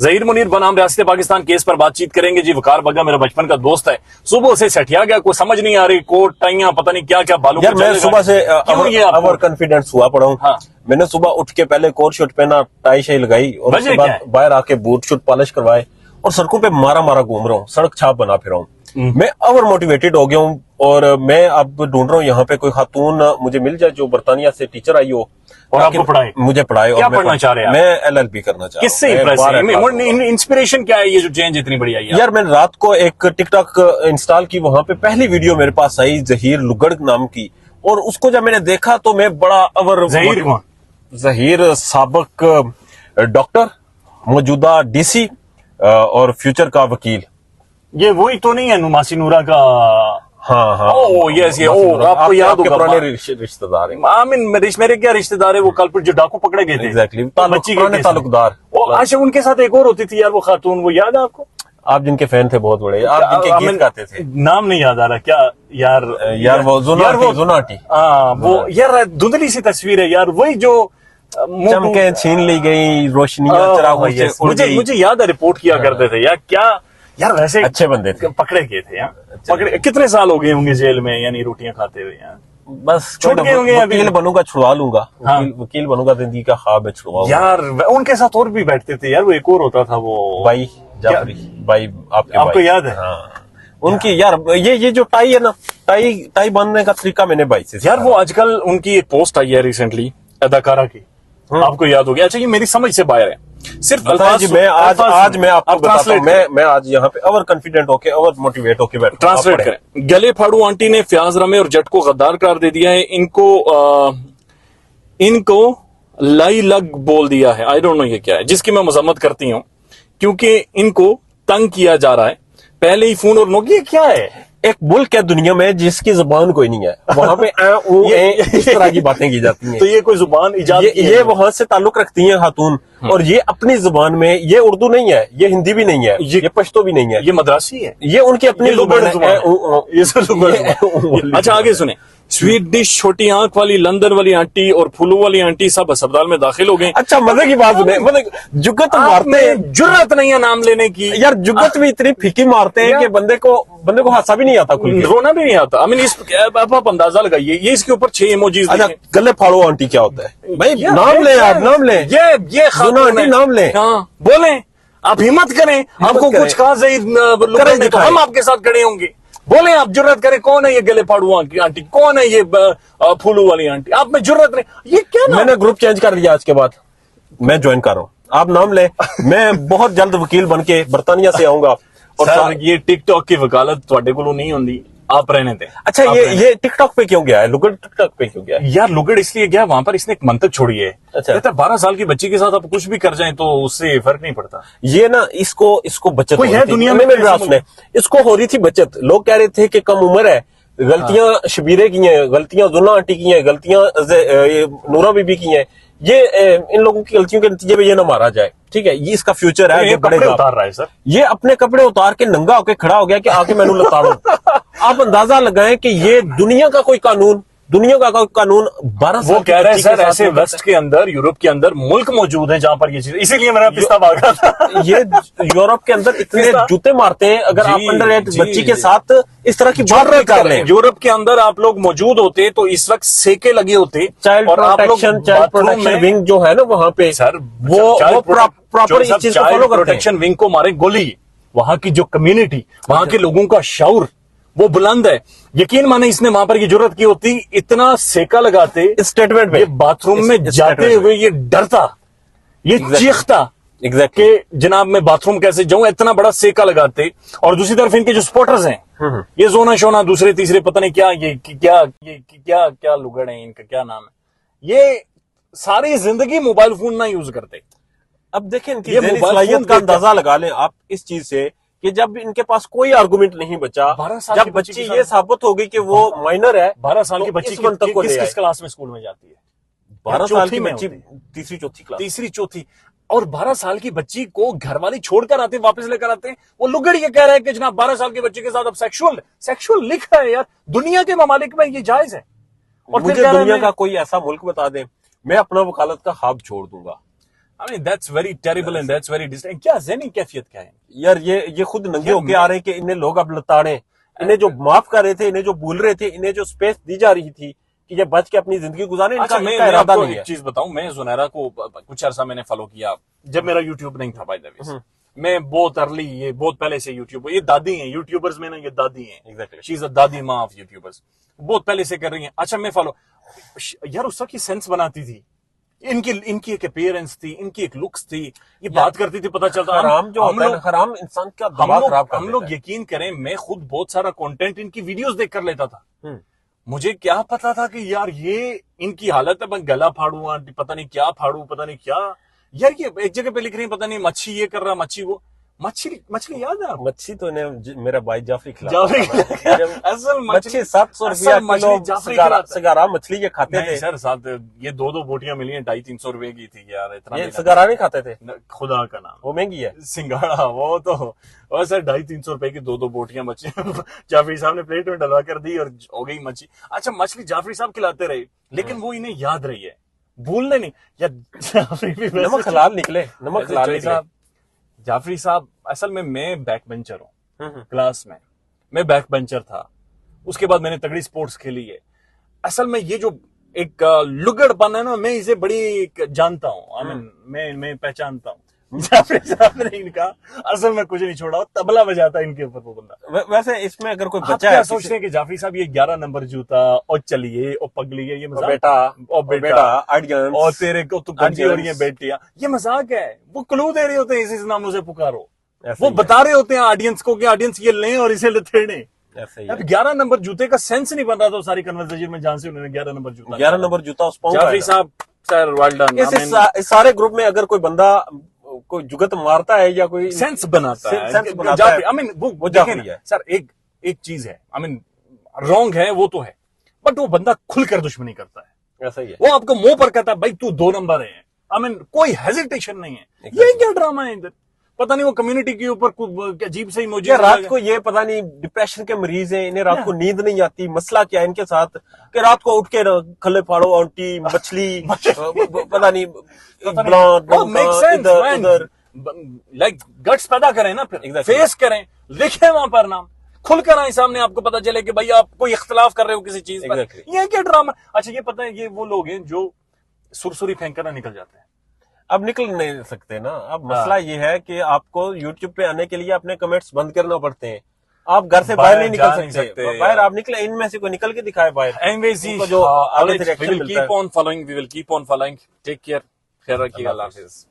जहीर मुनीर बनाम रियासत पाकिस्तान केस पर बातचीत करेंगे जी। वकार बग्गा मेरा बचपन का दोस्त है, सुबह से सठिया गया, कोई समझ नहीं आ रही, कोट टाइयां पता नहीं क्या क्या बालू यार मैं सुबह से ओवर कॉन्फिडेंस हुआ पड़ा हूँ। हाँ। मैंने सुबह उठ के पहले कोट शूट पहना, टाई शाई लगाई और उसके बाद बाहर आके बूट शूट पॉलिश करवाए और सड़कों पे मारा मारा घूम रहा हूँ, सड़क छाप बना फिर रहा हूँ। मैं ओवर मोटिवेटेड हो गया हूँ और मैं अब ढूंढ रहा हूँ यहाँ पे कोई खातून मुझे मिल जाए जो बर्तानिया से टीचर आई हो और आपको पढ़ाए, मुझे पढ़ाए। क्या और पढ़ना चाह रहे हैं? मैं LLB करना चाह रहा हूँ। किससे इंस्पिरेशन क्या है ये जो चेंज इतनी बड़ी आई है? यार मैंने रात को एक टिकटॉक इंस्टॉल की, वहां पे पहली वीडियो मेरे पास आई जहीर लुगड़ नाम की, और उसको जब मैंने देखा तो मैं बड़ा अवर। जहीर साबिक डॉक्टर, मौजूदा DC और फ्यूचर का वकील। ये वही तो नहीं है नुमासी नूरा का? हाँ हाँ। ओह यस, ये आपको याद होगा, पुराने रिश्तेदार हैं। आमिन मेरे क्या रिश्तेदार है वो कल्पित जो डाकू पकड़े गए थे। एग्जैक्टली, बच्ची के ताल्लुकदार। अच्छा, उनके साथ एक और होती थी यार वो खातून, वो याद है आपको? आप जिनके फैन थे बहुत बड़े, आप जिनके गीत गाते थे, नाम नहीं याद आ रहा क्या यार वो जुनाटी। हाँ वो यार धुंधली सी तस्वीर है यार, वही जो चमके छीन ली गई रोशनियां चरागों से उड़ गई। मुझे याद है, रिपोर्ट किया करते थे यार। क्या यार वैसे अच्छे बंदे थे, पकड़े गए थे यार। पकड़े कितने साल हो गए होंगे जेल में, यानी रोटियां खाते हुए यार? बस छूट गए होंगे। वकील बनूंगा छुड़वा लूंगा। हाँ। वकील बनूंगा, जिंदगी का ख्वाब है, छुड़वाऊंगा यार। उनके साथ और भी बैठते थे यार, वो एक और होता था वो भाई जाफरी भाई, आपको याद है? हाँ। उनकी यार ये जो टाई है ना, टाई बांधने का तरीका मैंने भाई से यार। वो आजकल उनकी एक पोस्ट आई है रिसेंटली अदाकारा की, आपको याद हो गया? अच्छा, ये मेरी समझ से बाहर है, सिर्फ अल्फाज। मैं आज मैं आपको बताता हूं, मैं आज यहाँ पे ओवर कॉन्फिडेंट होके, ओवर मोटिवेट होके बैठा। ट्रांसलेट करें। गले फाड़ू आंटी ने फयाज रमे और जट को गद्दार करार दे दिया है। इनको लाई लग बोल दिया है। आई डोंट नो ये क्या है, जिसकी मैं मजम्मत करती हूँ क्योंकि इनको तंग किया जा रहा है। पहले ही फोन और नोक, ये क्या है? एक मुल्क है दुनिया में जिसकी जुबान कोई नहीं है, वहां पे इस तरह की बातें की जाती हैं। तो ये कोई जुबान इजाद ये वहां से ताल्लुक रखती हैं खातून, और ये अपनी जुबान में, ये उर्दू नहीं है, ये हिंदी भी नहीं है, ये पश्तो भी नहीं है, ये मद्रासी है, ये उनकी अपनी जुबान है। अच्छा आगे सुने। स्वीट डिश, छोटी आंख वाली, लंदन वाली आंटी और फूलू वाली आंटी सब अस्पताल में दाखिल हो गए। अच्छा मजे की बात सुने, मतलब जुगत मारते हैं, जुर्रत नहीं है नाम लेने की यार। जुगत भी इतनी फीकी मारते हैं कि बंदे को हासा भी नहीं आता, रोना भी नहीं आता। आई मीन आप अंदाजा लगाइए, ये इसके ऊपर 6 इमोजीज। अच्छा गले फाड़ो आंटी क्या होता है भाई? नाम ले आप, नाम ले, ये आंटी नाम ले। हाँ बोले, आप हिम्मत करें, आपको कुछ कहा करें तो हम आपके साथ खड़े होंगे। बोले आप, जुर्रत करें। कौन है ये गले फाड़ू आंटी? कौन है ये फूलू वाली आंटी? आप में जुर्रत नहीं। ये क्या? मैंने ग्रुप चेंज कर दिया, आज के बाद मैं ज्वाइन कर रहा हूँ। आप नाम ले, मैं बहुत जल्द वकील बन के बर्तानिया से आऊंगा। और ये टिकटॉक की वकालत ਤੁਹਾਡੇ ਕੋਲੋਂ नहीं होंगी, आप रहने दें। अच्छा ये टिकटॉक पे क्यों गया है? लुगड़ टिकटॉक पे क्यों गया है? यार लुगड़ इसलिए गया, वहां पर इसने एक मंतक छोड़ी है। अच्छा, कहता है 12 साल की बच्ची के साथ आप कुछ भी कर जाएं तो उससे फर्क नहीं पड़ता। ये ना इसको बचत कोई है दुनिया में मेरे रास ने, इसको हो रही थी बचत। लोग कह रहे थे कि कम उम्र है, गलतियां शबीरे की हैं, गलतियां जुन्ना आंटी की हैं, गलतियां नूरा बीबी की हैं। ये इन लोगों की गलतियों के नतीजे में ये ना मारा जाए, ठीक है? ये इसका फ्यूचर है। ये कपड़े उतार रहा है सर, ये अपने कपड़े उतार के नंगा होके खड़ा हो गया कि आके मैनू लताड़ो। आप अंदाजा लगाएं कि ये दुनिया का कोई कानून 12 वो कह रहे हैं सर, ऐसे वेस्ट के अंदर, यूरोप के अंदर मुल्क मौजूद है जहां पर ये चीज, इसीलिए मेरा पिस्ता भागा था। ये यूरोप के अंदर इतने जूते मारते हैं, अगर आप अंडर-8 बच्ची के साथ इस तरह की बात कर रहे हैं। यूरोप के अंदर आप लोग मौजूद होते तो इस वक्त सेके लगे होते। चाइल्ड प्रोटेक्शन विंग जो है ना वहां पे सर, वो प्रॉपर इस चीज को फॉलो करते हैं। प्रोटेक्शन विंग को मारे गोली। वहां की जो कम्युनिटी, वहां के लोगों का शऊर वो बुलंद है। यकीन माने इसने वहां पर ये जरूरत की होती, इतना सेका लगाते स्टेटमेंट में, ये बाथरूम में जाते हुए ये डरता, ये चीखता कि जनाब मैं बाथरूम कैसे जाऊं, इतना बड़ा सेका लगाते। और दूसरी तरफ इनके जो सपोर्टर्स हैं, ये जोना शोना दूसरे तीसरे पता नहीं क्या, ये क्या लुगड़ है, इनका क्या नाम है, ये सारी जिंदगी मोबाइल फोन ना यूज करते। अब देखें इनकी मोबाइल का अंदाजा लगा लें आप इस चीज से कि जब इनके पास कोई आर्गुमेंट नहीं बचा, जब बच्ची ये साबित हो गई कि वो माइनर है। 12 साल की बच्ची किस क्लास में स्कूल में जाती है? 12 साल की बच्ची तीसरी चौथी। और 12 साल की बच्ची को घर वाले छोड़कर आते, वापस लेकर आते हैं। वो लुगड़ ये कह रहा है कि जनाब 12 साल की बच्ची के साथ अब सेक्सुअल लिखा है। यार दुनिया के ममालिक में ये जायज है। और मुझे दुनिया का कोई ऐसा मुल्क बता दे, मैं अपना वकालत का ख्वाब छोड़ दूंगा। I mean that's very terrible and that's very distinct. क्या ज़हनी कैफियत क्या है? यार ये खुद नंगे होके आ रहे हैं कि इन्हें लोग अब लताड़े, इन्हें जो माफ कर रहे थे, इन्हें जो भूल रहे थे, इन्हें जो स्पेस दी जा रही थी कि ये बच के अपनी जिंदगी गुजारे, अच्छा, इनका मैं इरादा आपको नहीं एक है। चीज बताऊं, मैं जुनैरा को कुछ अरसा मैंने फॉलो किया जब मेरा यूट्यूब नहीं था बाय द वे। मैं बहुत अर्ली, ये बहुत पहले से यूट्यूब, ये दादी हैं यूट्यूबर्स में ना, ये दादी हैं। Exactly. शी इज अ दादी माँ ऑफ यूट्यूबर्स, बहुत पहले से कर रही हैं। अच्छा मैं फॉलो, यार उस वक्त की सेंस बनाती थी, इनकी एक अपीयरेंस थी, इनकी एक लुक्स थी, ये बात करती थी, पता चलता हराम जो होता है ना, हराम इंसान का दिमाग खराब कर हम देता लोग है। यकीन करें, मैं खुद बहुत सारा कंटेंट इनकी वीडियोस देख कर लेता था। मुझे क्या पता था कि यार ये इनकी हालत है, मैं गला फाड़ू, पता नहीं क्या फाड़ू, पता नहीं क्या। यार ये एक जगह पे लिख रही है, पता नहीं मच्छी ये कर रहा, मच्छी वो, मछली याद है आपको? मच्छी तो इन्हें मेरा भाई जाफरी जाफरी खिलाता असल मच्छी 700 रुपया किलो सगारा मछली ये खाते थे सर। साथ ये दो बोटियां मिली हैं, 250-300 रुपए की थी यार, इतना ये सगारा नहीं खाते थे, खुदा का नाम, वो महंगी है सिंगाड़ा वो तो। और सर 250-300 रुपए की दो बोटियां मच्छी जाफरी साहब ने प्लेट में डलवा कर दी और हो गई मच्छी। अच्छा मछली जाफरी साहब खिलाते रहे, लेकिन वो इन्हें याद रही है, भूलने नहीं। या जाफरी भी नमक हलाल निकले, नमक हलाल निकले। जाफरी साहब, असल में मैं बैक बेंचर हूँ क्लास में, मैं बैक बेंचर था, उसके बाद मैंने तगड़ी स्पोर्ट्स खेली है। असल में ये जो एक लुगड़पन है ना, मैं इसे बड़ी जानता हूँ, आई मीन मैं पहचानता हूँ। जाफरी साहब ने इनका असल में कुछ नहीं छोड़ा, तबला बजाता इनके ऊपर वो बंदा। वैसे इसमें अगर कोई आप बच्चा क्या है सोच रहे हैं कि जाफरी साहब ये 11 नंबर जूता और चलिए और पगलिए, ये मजाक? बेटा ऑडियंस और तेरे को तो गंजी हो रही है बेटियां, ये मजाक है। वो क्लू दे रहे होते हैं, इस नामों से पुकारो, वो बता रहे होते हैं ऑडियंस को कि ऑडियंस ये लें और इसे लथेड़े। अब 11 नंबर जूते का सेंस नहीं बन रहा था सारी कन्वर्सेशन में, जहां से उन्होंने 11 नंबर जूता उस जाफरी साहब सर वेल डन। इस सारे ग्रुप में अगर कोई बंदा कोई जुगत मारता है या कोई सेंस बनाता है, आई मीन वो जाफरी है सर। एक चीज है, आई मीन रॉन्ग है वो तो है, बट वो बंदा खुलकर दुश्मनी करता है, ऐसा ही है। वो आपको मुंह पर कहता है भाई तू 2 नंबर है, आई मीन कोई हेजिटेशन नहीं है। ये क्या ड्रामा है इधर, पता नहीं वो कम्युनिटी के ऊपर अजीब से ही मुझे रात को ये पता नहीं डिप्रेशन के मरीज हैं, इन्हें रात को नींद नहीं आती, मसला क्या है इनके साथ कि रात को उठ के खले फाड़ो आंटी मछली पता नहीं इधर लाइक गट्स पैदा करें ना, फिर फेस करें, लिखे वहां पर नाम, खुलकर आए सामने, आपको पता चले कि भाई आप कोई इख्तलाफ कर रहे हो किसी चीज पर। ये क्या ड्रामा। अच्छा ये पता है, ये वो लोग हैं जो सुरसुरी फेंक कर ना निकल जाते हैं, अब निकल नहीं सकते ना। अब मसला ये है कि आपको YouTube पे आने के लिए अपने कमेंट्स बंद करना पड़ते हैं, आप घर से बाहर नहीं निकल सकते। बाहर आप निकले, इनमें से कोई निकल के दिखाए बाहर। एनीवेज जो we will keep on following, take care, खैर रखिएगा, अल्लाह हाफिज।